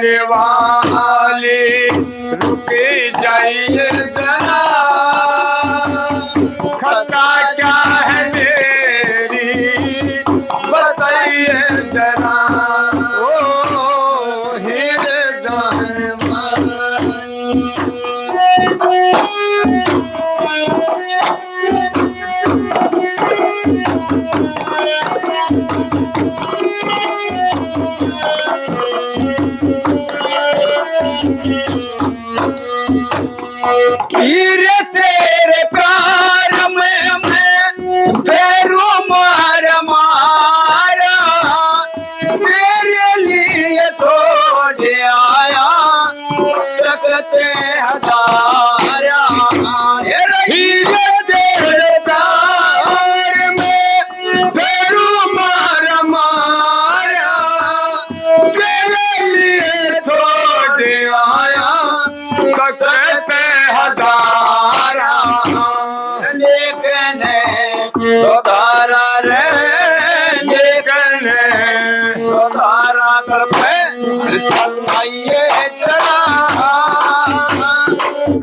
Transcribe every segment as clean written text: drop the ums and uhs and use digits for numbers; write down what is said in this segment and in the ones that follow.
जाने वाली रुक जाइए जरा, खता क्या है मेरी बताइए जरा। ओ हीरे जाने हीरे तेरे प्यार में मैं फेरू मार मारा, तेरे लिए छोड़ आया तकते हजारा। हीरे तेरे प्यार में फेरू मार मारा, तेरे लिए छोड़ आया तकते हजारा। लेकिन तो धारा रे, लेकिन तो धारा कर पे बताइए जरा,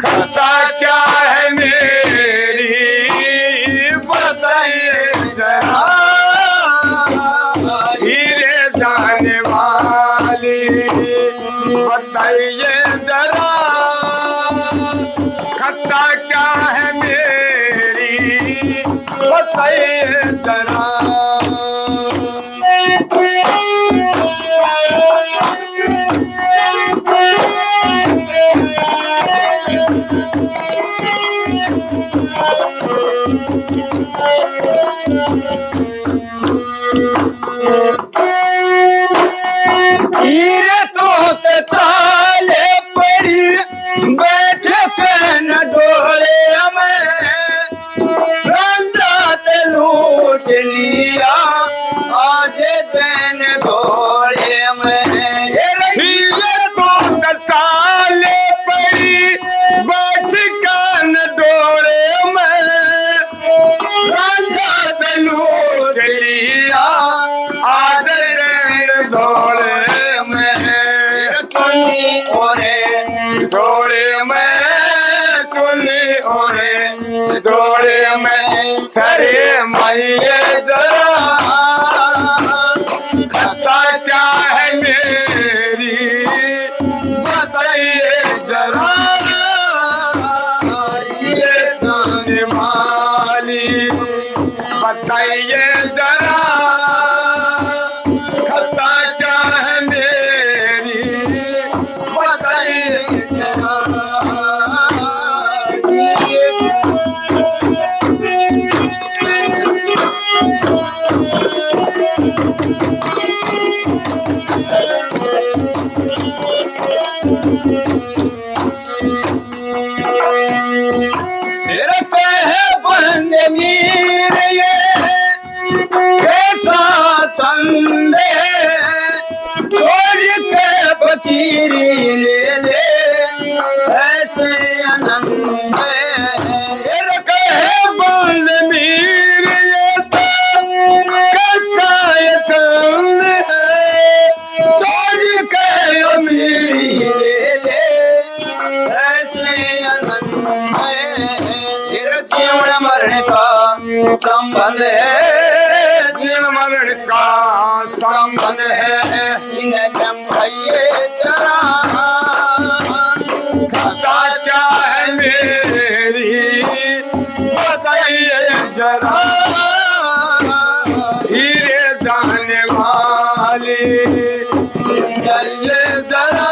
खता क्या है मेरी बताइए जरा। हीरे जाने वाली बताइए जरा, खता क्या है मेरी बताइए जरा। हीरे तो ताले पड़ी बैठ के न डोले में, रंजात लूट लिया आज दिन डोले में। हीरे तो ताले पड़ी बैठ के न डोले में, रंजात लूट लिया आज दिन डोले में। चुन्नी ओरे जोड़े में, चुन्नी ओरे जोड़े में सरे मैये जरा, खता क्या है मेरी बताइए जरा। ये जाने वाली बताइए जरा, खता क्या है मेरी बताइए जरा। मेरा है बंद मीर ये कैसा चंद है, छोड़ के फकीरी ले ले ऐसे आनंद है। बंद मीर ये तो कैसा ये चंद है, छोड़ के अमीरी ले ले ऐसे आनंद है। जीवन मरण का संबंध है, जीवन मरण का संबंध है। इन्हें जमाइए जरा, खता क्या है मेरी बताइए जरा। हीरे जाने वाली बताइए जरा,